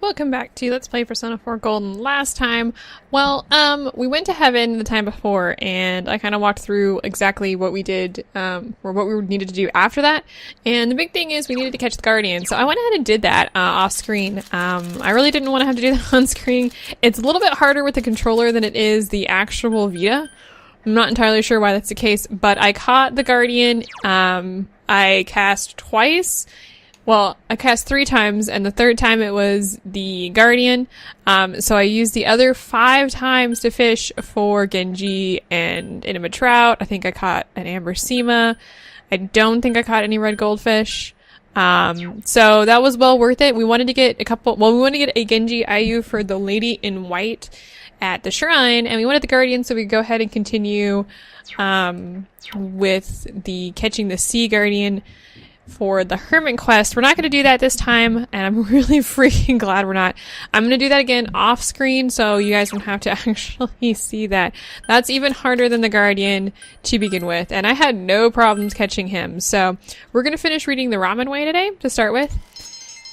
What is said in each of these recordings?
Welcome back to Let's Play Persona 4 Golden. Last time, we went to heaven the time before, and I kind of walked through exactly what we did, or what we needed to do after that. And the big thing is we needed to catch the Guardian, so I went ahead and did that off screen. I really didn't want to have to do that on screen. It's a little bit harder with the controller than it is the actual Vita. I'm not entirely sure why that's the case, but I caught the Guardian. I cast twice. Well, I cast 3 times, and the third time it was the Guardian. So I used the other 5 times to fish for Genji and Inima Trout. I think I caught an Amber Sema. I don't think I caught any red goldfish. So that was well worth it. We wanted to get we wanted to get a Genji IU for the Lady in White at the shrine, and we wanted the Guardian so we could go ahead and continue, with the catching the Sea Guardian for the Hermit quest. We're not going to do that this time, and I'm really freaking glad we're not. I'm going to do that again off screen so you guys won't have to actually see that. That's even harder than the Guardian to begin with, and I had no problems catching him. So we're going to finish reading the Ramen Way today to start with,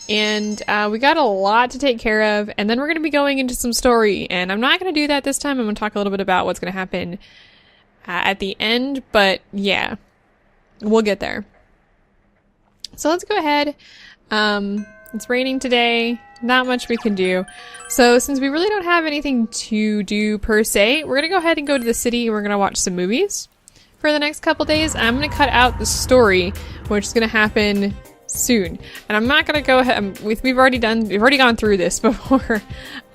and we got a lot to take care of, and then we're going to be going into some story, and I'm not going to do that this time. I'm going to talk a little bit about what's going to happen at the end, but yeah, we'll get there. So let's go ahead. It's raining today. Not much we can do. So since we really don't have anything to do per se, we're going to go ahead and go to the city and we're going to watch some movies for the next couple days. I'm going to cut out the story, which is going to happen soon. And I'm not going to go ahead. We've already gone through this before.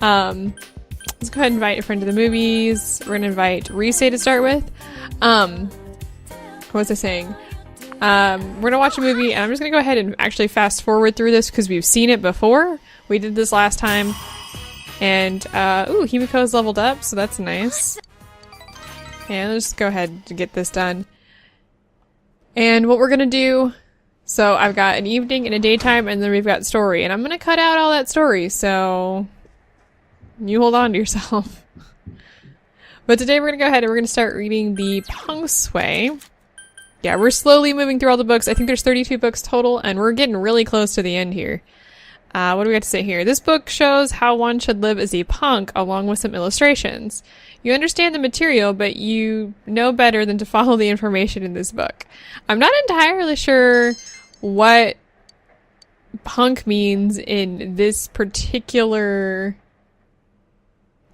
Let's go ahead and invite a friend to the movies. We're going to invite Rise to start with. What was I saying? We're gonna watch a movie, and I'm just gonna go ahead and actually fast forward through this because we've seen it before. We did this last time, and ooh, Himiko's leveled up, so that's nice. And let's just go ahead and get this done. And what we're gonna do, so I've got an evening and a daytime, and then we've got story, and I'm gonna cut out all that story, so you hold on to yourself. But today we're gonna go ahead and we're gonna start reading the Punk's Way. Yeah, we're slowly moving through all the books. I think there's 32 books total, and we're getting really close to the end here. What do we got to say here? This book shows how one should live as a punk, along with some illustrations. You understand the material, but you know better than to follow the information in this book. I'm not entirely sure what punk means in this particular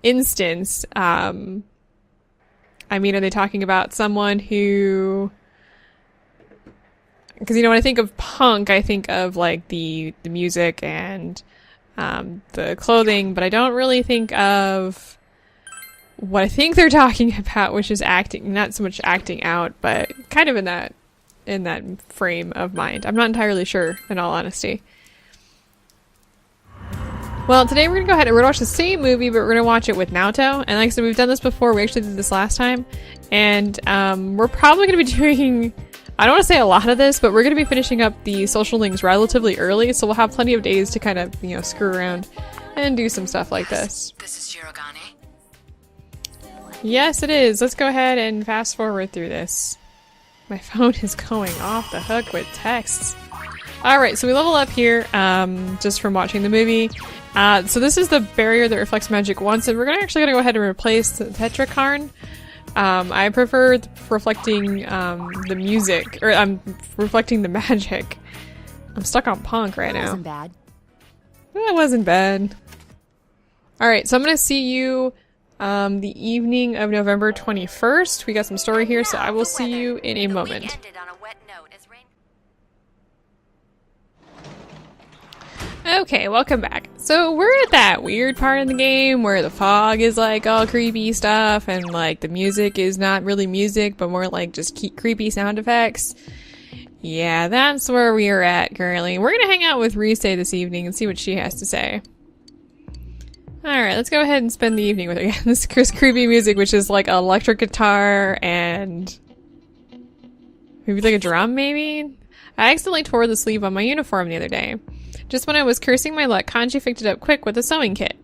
instance. I mean, are they talking about someone who... Because, you know, when I think of punk, I think of, like, the music and the clothing, but I don't really think of what I think they're talking about, which is acting. Not so much acting out, but kind of in that frame of mind. I'm not entirely sure, in all honesty. Well, today we're going to go ahead and we're going to watch the same movie, but we're going to watch it with Naoto. And like I said, we've done this before. We actually did this last time. And we're probably going to be doing... I don't want to say a lot of this, but we're going to be finishing up the social links relatively early, so we'll have plenty of days to kind of, you know, screw around and do some stuff like this. This is Shirogane. Yes, it is. Let's go ahead and fast forward through this. My phone is going off the hook with texts. Alright, so we level up here, just from watching the movie. So this is the barrier that reflects magic once, and we're actually going to go ahead and replace the Tetrakarn. I prefer reflecting the music, or reflecting the magic. I'm stuck on punk right now. Wasn't bad. That wasn't bad. Alright, so I'm gonna see you the evening of November 21st. We got some story here, so I will see you in a moment. Okay, welcome back. So we're at that weird part in the game where the fog is like all creepy stuff and like the music is not really music but more like just creepy sound effects. Yeah, that's where we are at currently. We're gonna hang out with Rise this evening and see what she has to say. Alright, let's go ahead and spend the evening with her again. This creepy music, which is like electric guitar and maybe like a drum maybe? I accidentally tore the sleeve on my uniform the other day. Just when I was cursing my luck, Kanji picked it up quick with a sewing kit.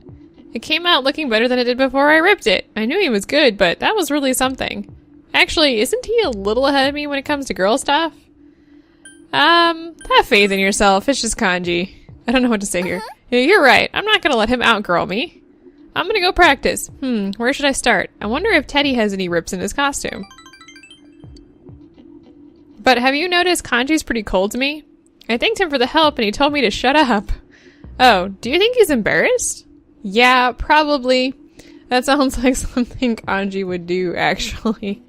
It came out looking better than it did before I ripped it. I knew he was good, but that was really something. Actually, isn't he a little ahead of me when it comes to girl stuff? Have faith in yourself. It's just Kanji. I don't know what to say here. Yeah, you're right. I'm not gonna let him outgrow me. I'm gonna go practice. Where should I start? I wonder if Teddy has any rips in his costume. But have you noticed Kanji's pretty cold to me? I thanked him for the help and he told me to shut up. Oh, do you think he's embarrassed? Yeah, probably. That sounds like something Kanji would do, actually.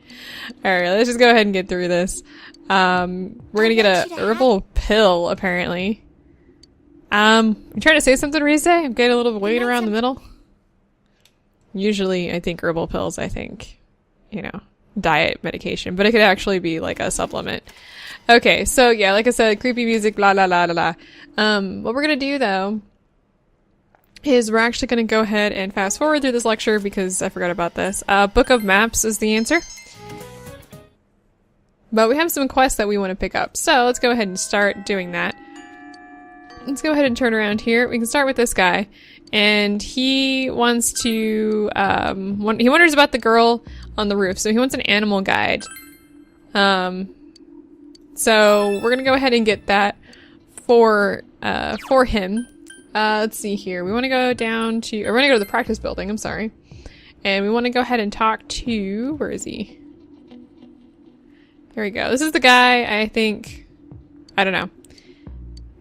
Alright, let's just go ahead and get through this. We're gonna get a herbal pill, apparently. You trying to say something, Rize? I'm getting a little weight around the middle. Usually, I think herbal pills, you know, diet medication, but it could actually be like a supplement. Okay, so yeah, like I said, creepy music, blah, blah, blah, blah, blah. What we're gonna do, though, is we're actually gonna go ahead and fast forward through this lecture because I forgot about this. Book of Maps is the answer. But we have some quests that we want to pick up, so let's go ahead and start doing that. Let's go ahead and turn around here. We can start with this guy, and he wants to, he wonders about the girl on the roof, so he wants an animal guide. So we're gonna go ahead and get that for him. Let's see here. We want to go down to, or we're gonna go to the practice building, I'm sorry. And we want to go ahead and talk to, where is he? Here we go. This is the guy, I think, I don't know.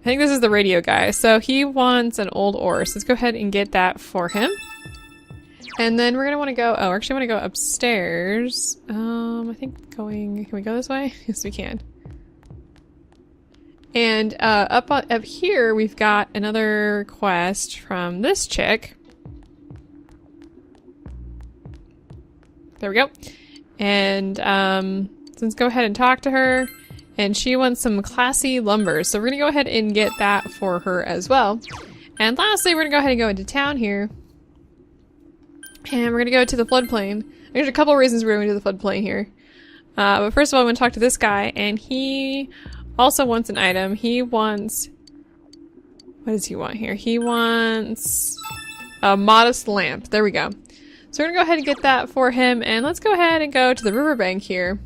I think this is the radio guy. So he wants an old ore. So let's go ahead and get that for him. And then we're going to want to go, oh, actually I want to go upstairs. I think going, can we go this way? Yes, we can. And up here, we've got another quest from this chick. There we go. And so let's go ahead and talk to her. And she wants some classy lumber. So we're going to go ahead and get that for her as well. And lastly, we're going to go ahead and go into town here. And we're going to go to the floodplain. There's a couple of reasons we're going to the floodplain here. But first of all, I'm going to talk to this guy. And he also wants an item. He wants... What does he want here? He wants a modest lamp. There we go. So we're going to go ahead and get that for him. And let's go ahead and go to the riverbank here.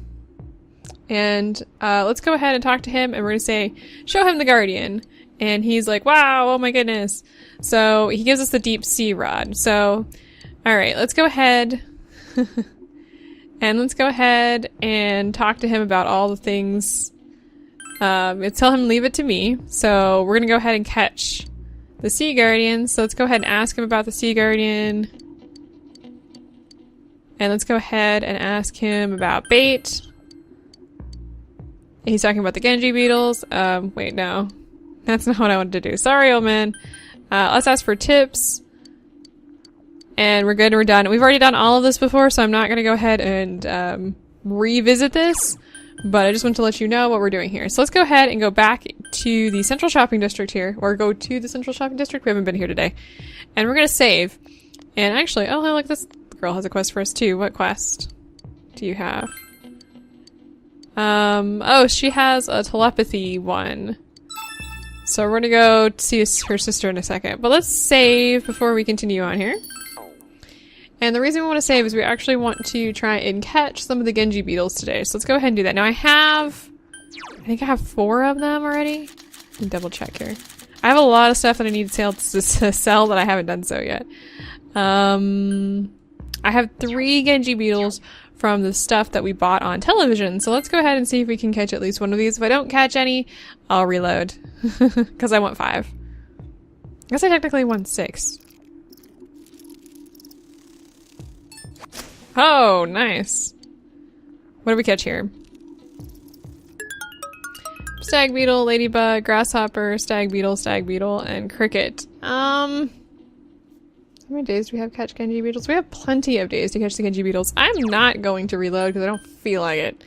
And let's go ahead and talk to him, and we're going to say, show him the Guardian. And he's like, wow, oh my goodness. So he gives us the deep sea rod. So, alright, let's go ahead. And let's go ahead and talk to him about all the things. Tell him leave it to me. So we're going to go ahead and catch the Sea Guardian. So let's go ahead and ask him about the Sea Guardian. And let's go ahead and ask him about bait. He's talking about the Genji beetles. Wait, no. That's not what I wanted to do. Sorry, old man. Let's ask for tips. And we're good, we're done. We've already done all of this before, so I'm not gonna go ahead and revisit this. But I just want to let you know what we're doing here. So let's go ahead and go back to the Central Shopping District here. Or go to the Central Shopping District. We haven't been here today. And we're gonna save. And actually, oh look, this girl has a quest for us too. What quest do you have? Oh, she has a telepathy one. So we're gonna go see her sister in a second. But let's save before we continue on here. And the reason we want to save is we actually want to try and catch some of the Genji beetles today. So let's go ahead and do that. Now I think I have 4 of them already. Let me double check here. I have a lot of stuff that I need to sell that I haven't done so yet. I have 3 Genji beetles from the stuff that we bought on television. So let's go ahead and see if we can catch at least one of these. If I don't catch any, I'll reload. Because I want 5. I guess I technically want 6. Oh, nice. What do we catch here? Stag beetle, ladybug, grasshopper, stag beetle, and cricket. How many days do we have to catch Genji beetles? We have plenty of days to catch the Genji beetles. I'm not going to reload because I don't feel like it.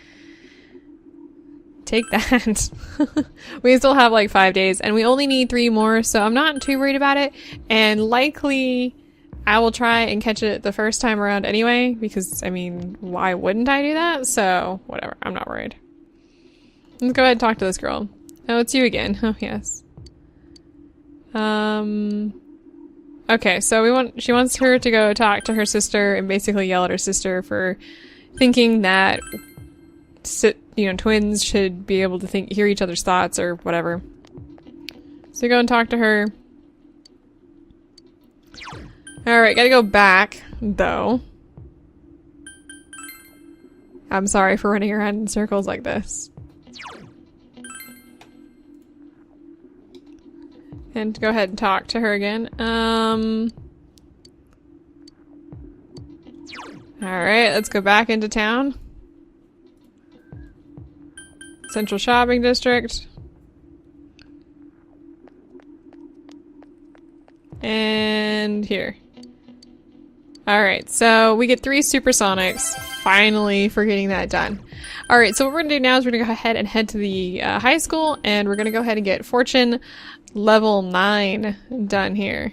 Take that. We still have like 5 days and we only need 3 more, so I'm not too worried about it. And likely I will try and catch it the first time around anyway, because I mean, why wouldn't I do that? So whatever, I'm not worried. Let's go ahead and talk to this girl. Oh, it's you again. Oh, yes. Okay, so she wants her to go talk to her sister and basically yell at her sister for thinking that, twins should be able to hear each other's thoughts or whatever. So go and talk to her. Alright, gotta go back, though. I'm sorry for running around in circles like this. And go ahead and talk to her again. Alright, let's go back into town. Central Shopping District. And here. Alright, so we get 3 supersonics. Finally for getting that done. Alright, so what we're gonna do now is we're gonna go ahead and head to the high school, and we're gonna go ahead and get Fortune level 9 done here.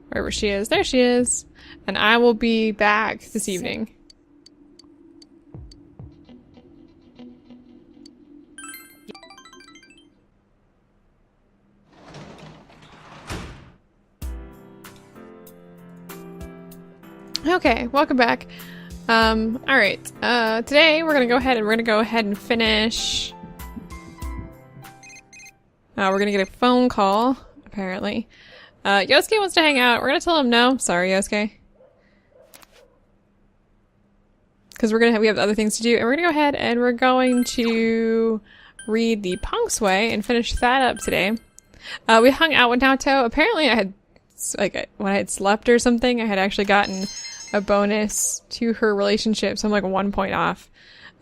Wherever she is. There she is. And I will be back this evening. Okay, welcome back. Alright, today we're gonna go ahead and finish. We're gonna get a phone call, apparently. Yosuke wants to hang out. We're gonna tell him no. Sorry, Yosuke. Because we have other things to do, and we're gonna go ahead and we're going to read the Punk's Way and finish that up today. We hung out with Naoto. Apparently I had, like, when I had slept or something, I had actually gotten a bonus to her relationship, so I'm like 1 point off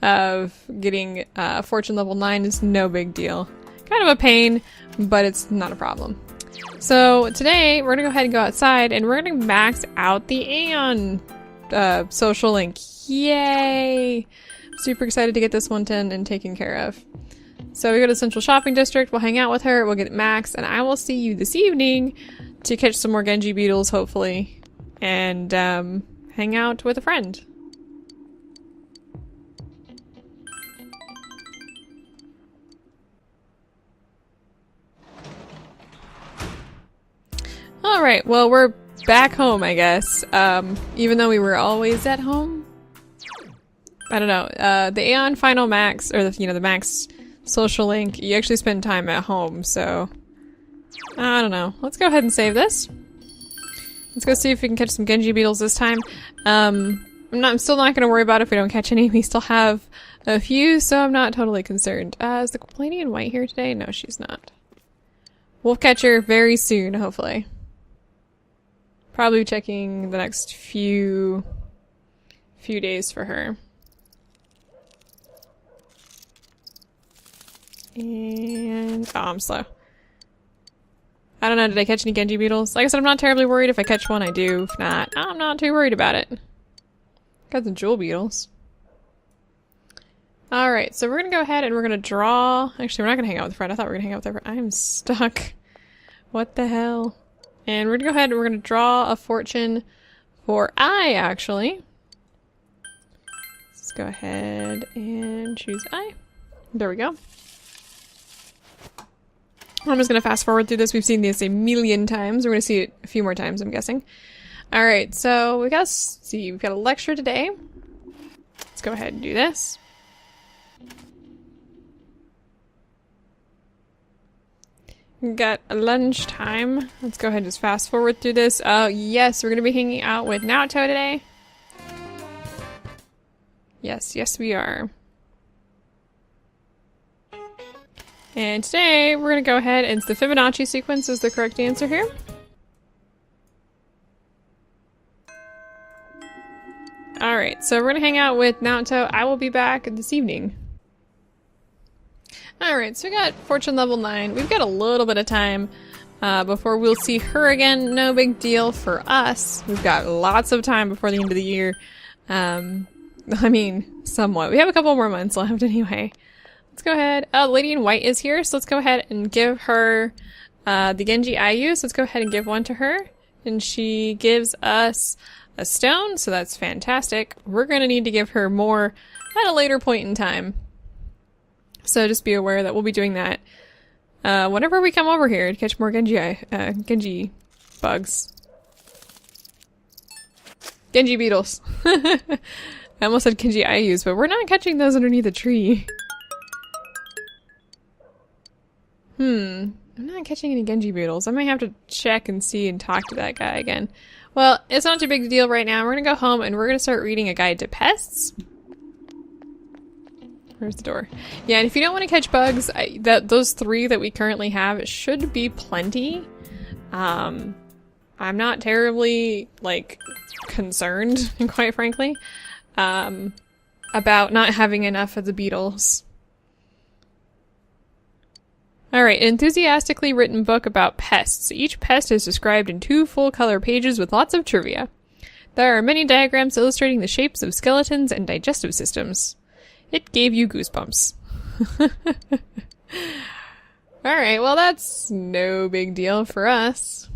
of getting Fortune level 9 is no big deal. Kind of a pain, but it's not a problem. So today we're gonna go ahead and go outside, and we're gonna max out the Aeon social link. Yay! Super excited to get this one done and taken care of. So we go to Central Shopping District, we'll hang out with her, we'll get it maxed, and I will see you this evening to catch some more Genji beetles, hopefully, and hang out with a friend. Alright, well, we're back home, I guess. Even though we were always at home. I don't know. The Aeon final max, or the max social link, you actually spend time at home, so I don't know. Let's go ahead and save this. Let's go see if we can catch some Genji beetles this time. I'm still not gonna worry about if we don't catch any. We still have a few, so I'm not totally concerned. Is the lady in white here today? No, she's not. We'll catch her very soon, hopefully. Probably checking the next few days for her. And oh, I'm slow. I don't know, did I catch any Genji beetles? Like I said, I'm not terribly worried. If I catch one, I do. If not, I'm not too worried about it. Got some jewel beetles. Alright, so we're gonna go ahead and we're gonna draw. Actually, we're not gonna hang out with a friend. I thought we were gonna hang out with her. I'm stuck. What the hell? And we're gonna go ahead and we're gonna draw a fortune for I, actually. Let's go ahead and choose I. There we go. I'm just gonna fast forward through this. We've seen this a million times. We're gonna see it a few more times, I'm guessing. Alright, so we've got a lecture today. Let's go ahead and do this. We've got a lunchtime. Let's go ahead and just fast forward through this. Yes, we're gonna be hanging out with Naoto today. Yes, we are. And today, we're gonna go ahead and the Fibonacci sequence is the correct answer here. Alright, so we're gonna hang out with Naoto. I will be back this evening. Alright, so we got Fortune level 9. We've got a little bit of time before we'll see her again. No big deal for us. We've got lots of time before the end of the year. I mean, somewhat. We have a couple more months left anyway. Let's go ahead. The lady in white is here, so let's go ahead and give her the Genji I use. Let's go ahead and give one to her. And she gives us a stone, so that's fantastic. We're going to need to give her more at a later point in time. So just be aware that we'll be doing that whenever we come over here to catch more Genji bugs. Genji beetles. I almost said Genji I use, but we're not catching those underneath a tree. I'm not catching any Genji beetles. I might have to check and see and talk to that guy again. Well, it's not too big a deal right now. We're gonna go home and we're gonna start reading A Guide to Pests. Where's the door? Yeah, and if you don't want to catch bugs, those 3 that we currently have should be plenty. I'm not terribly, like, concerned, quite frankly, about not having enough of the beetles. Alright, an enthusiastically written book about pests. Each pest is described in 2 full-color pages with lots of trivia. There are many diagrams illustrating the shapes of skeletons and digestive systems. It gave you goosebumps. Alright, well that's no big deal for us.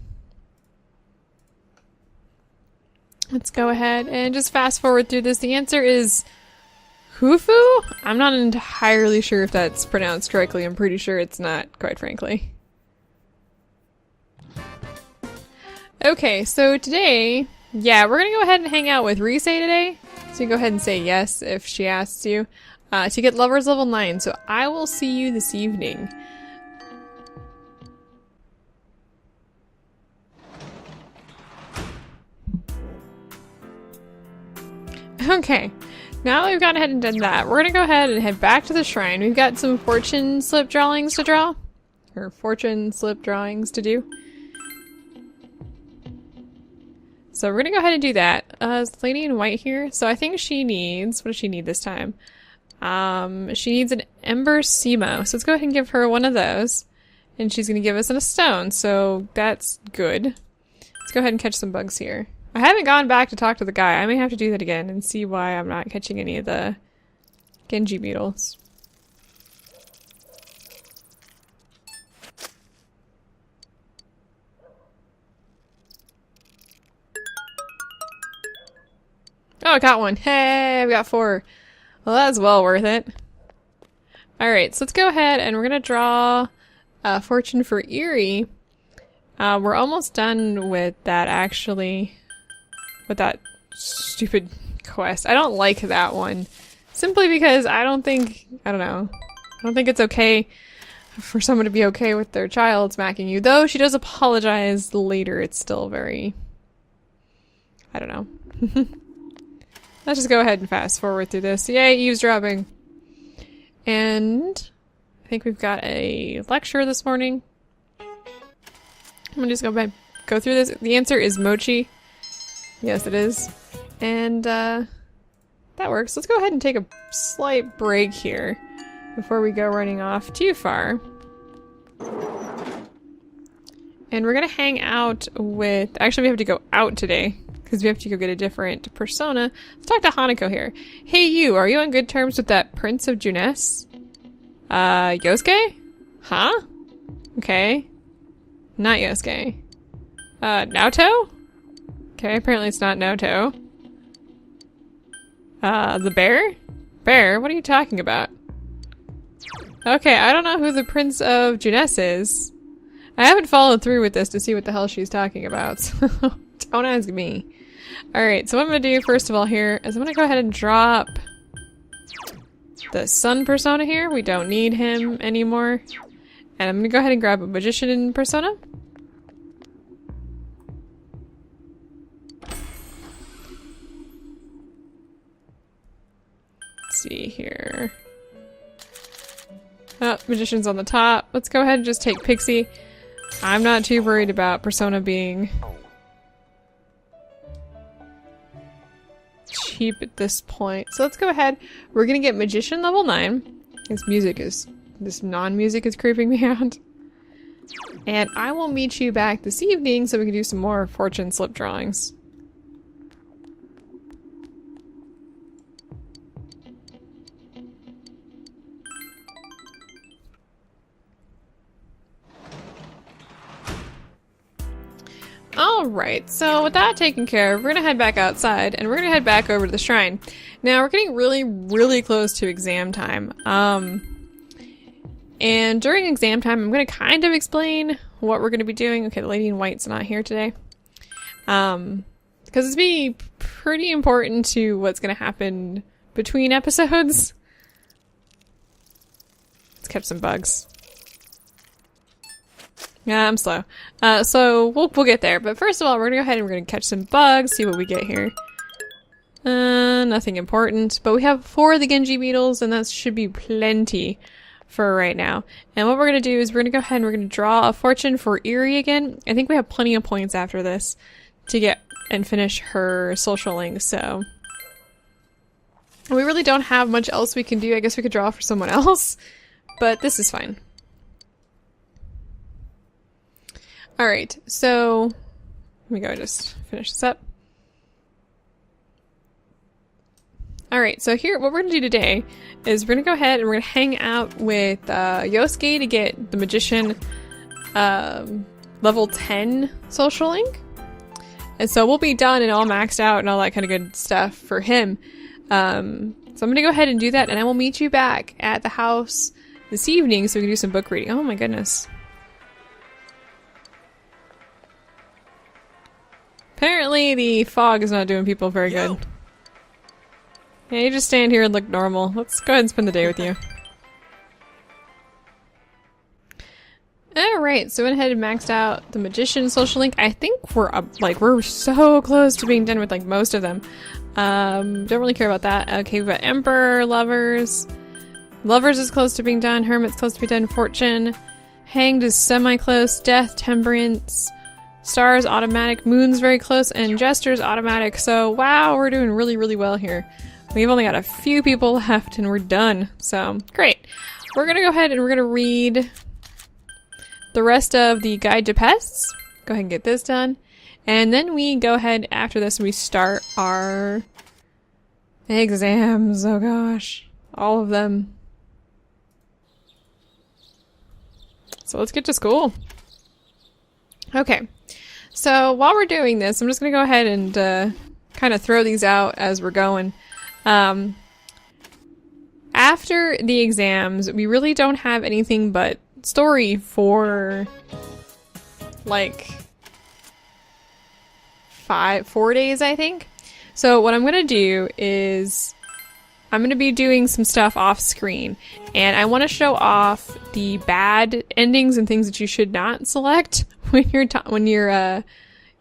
Let's go ahead and just fast forward through this. The answer is Hufu? I'm not entirely sure if that's pronounced correctly. I'm pretty sure it's not, quite frankly. Okay, so today, yeah, we're gonna go ahead and hang out with Rise today. So you go ahead and say yes if she asks you. To get Lovers level 9, so I will see you this evening. Okay, now that we've gone ahead and done that, we're gonna go ahead and head back to the shrine. We've got some fortune slip drawings to draw. Or fortune slip drawings to do. So we're gonna go ahead and do that. Is the lady in white here? So I think she needs, what does she need this time? She needs an Ember Simo. So let's go ahead and give her one of those. And she's gonna give us a stone, so that's good. Let's go ahead and catch some bugs here. I haven't gone back to talk to the guy. I may have to do that again and see why I'm not catching any of the Genji beetles. Oh, I got one. Hey, I've got 4. Well, that's well worth it. Alright, so let's go ahead and we're gonna draw a fortune for Eerie. We're almost done with that, actually. With that stupid quest. I don't like that one. Simply because I don't think it's okay for someone to be okay with their child smacking you. Though she does apologize later, it's still very... I don't know. Let's just go ahead and fast forward through this. Yay, eavesdropping! And I think we've got a lecture this morning. I'm gonna just go through this. The answer is mochi. Yes, it is. And that works. Let's go ahead and take a slight break here before we go running off too far. And we're gonna hang out with... Actually, we have to go out today because we have to go get a different persona. Let's talk to Hanako here. Hey you, are you on good terms with that Prince of Junes? Yosuke? Huh? Okay. Not Yosuke. Naoto? Okay, apparently it's not Naoto. The bear? Bear? What are you talking about? Okay, I don't know who the Prince of Junes is. I haven't followed through with this to see what the hell she's talking about, so don't ask me. Alright, so what I'm gonna do first of all here is I'm gonna go ahead and drop the sun persona here. We don't need him anymore. And I'm gonna go ahead and grab a magician persona. Let's see here. Oh, magician's on the top. Let's go ahead and just take Pixie. I'm not too worried about persona being cheap at this point. So let's go ahead. We're gonna get magician level 9. This non-music is creeping me out. And I will meet you back this evening so we can do some more fortune slip drawings. Alright, so with that taken care of, we're gonna head back outside and we're gonna head back over to the shrine. Now we're getting really, really close to exam time. And during exam time, I'm gonna kind of explain what we're gonna be doing. Okay, the lady in white's not here today. Because it's be pretty important to what's gonna happen between episodes. Let's catch some bugs. Yeah, I'm slow. So we'll get there. But first of all, we're gonna go ahead and we're gonna catch some bugs, see what we get here. Nothing important. But we have 4 of the Genji beetles, and that should be plenty for right now. And what we're gonna do is we're gonna go ahead and we're gonna draw a fortune for Eerie again. I think we have plenty of points after this to get and finish her social link, so we really don't have much else we can do. I guess we could draw for someone else, but this is fine. Alright, so let me go just finish this up. Alright, so here, what we're gonna do today is we're gonna go ahead and we're gonna hang out with Yosuke to get the Magician level 10 social link. And so we'll be done and all maxed out and all that kind of good stuff for him. So I'm gonna go ahead and do that, and I will meet you back at the house this evening so we can do some book reading. Oh my goodness. Apparently the fog is not doing people very good. Yeah, you just stand here and look normal. Let's go ahead and spend the day with you. Alright, so I went ahead and maxed out the Magician social link. I think we're up, like, we're so close to being done with, like, most of them. Don't really care about that. Okay, we've got Emperor, Lovers. Lovers is close to being done. Hermit's close to be done. Fortune. Hanged is semi-close. Death, Temperance. Stars, automatic. Moon's very close. And Jester's automatic. So, wow, we're doing really, really well here. We've only got a few people left and we're done. So, great. We're gonna go ahead and we're gonna read the rest of the Guide to Pests. Go ahead and get this done. And then we go ahead after this and we start our exams. Oh gosh. All of them. So let's get to school. Okay. So while we're doing this, I'm just going to go ahead and kind of throw these out as we're going. After the exams, we really don't have anything but story for like 4 days, I think. So what I'm gonna do is I'm gonna be doing some stuff off screen, and I want to show off the bad endings and things that you should not select when you're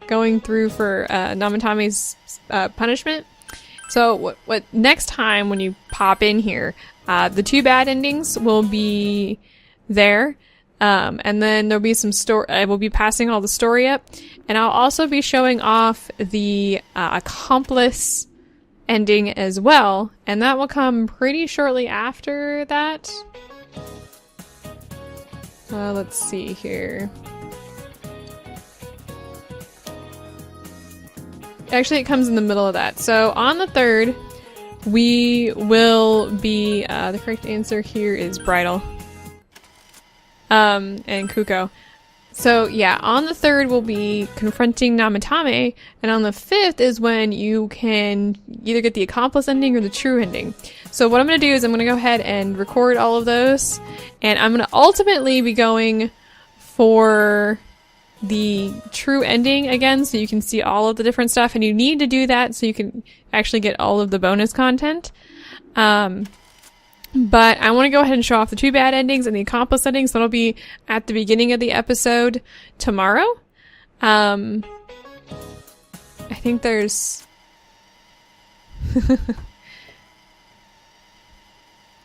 going through for Namatame's punishment. So what next time when you pop in here, the 2 bad endings will be there, and then there'll be some story. I will be passing all the story up, and I'll also be showing off the accomplice ending as well, and that will come pretty shortly after that. Let's see here. Actually, it comes in the middle of that. So on the 3rd, we will be, the correct answer here is Bridal. And Kuko. So yeah, on the 3rd we'll be confronting Namatame, and on the 5th is when you can either get the accomplice ending or the true ending. So what I'm going to do is I'm going to go ahead and record all of those, and I'm going to ultimately be going for the true ending again so you can see all of the different stuff, and you need to do that so you can actually get all of the bonus content. But I want to go ahead and show off the 2 bad endings and the accomplice endings. That'll be at the beginning of the episode tomorrow. I think there's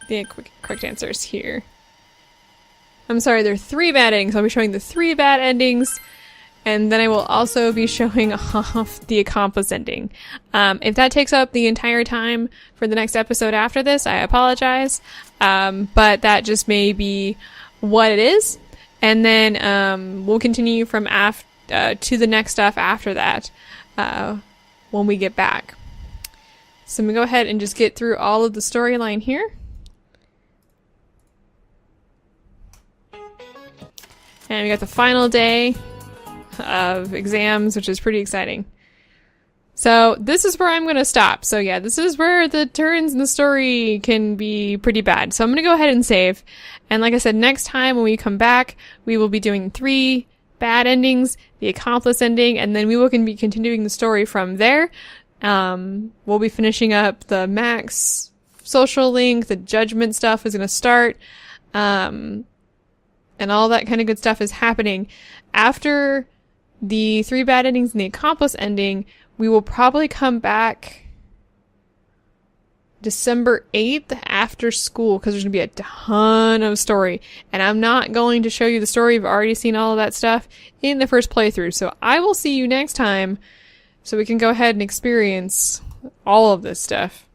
the correct answers here. I'm sorry, there are 3 bad endings. I'll be showing the 3 bad endings, and then I will also be showing off the accomplice ending. If that takes up the entire time for the next episode after this, I apologize. But that just may be what it is. And then we'll continue from to the next stuff after that when we get back. So I'm going to go ahead and just get through all of the storyline here. And we got the final day of exams, which is pretty exciting. So this is where I'm going to stop. So yeah, this is where the turns in the story can be pretty bad. So I'm going to go ahead and save. And like I said, next time when we come back, we will be doing 3 bad endings, the accomplice ending, and then we will be continuing the story from there. We'll be finishing up the Max social link, the judgment stuff is going to start. And and all that kind of good stuff is happening. After the 3 bad endings and the accomplice ending, we will probably come back December 8th after school, because there's going to be a ton of story. And I'm not going to show you the story. You've already seen all of that stuff in the first playthrough. So I will see you next time so we can go ahead and experience all of this stuff.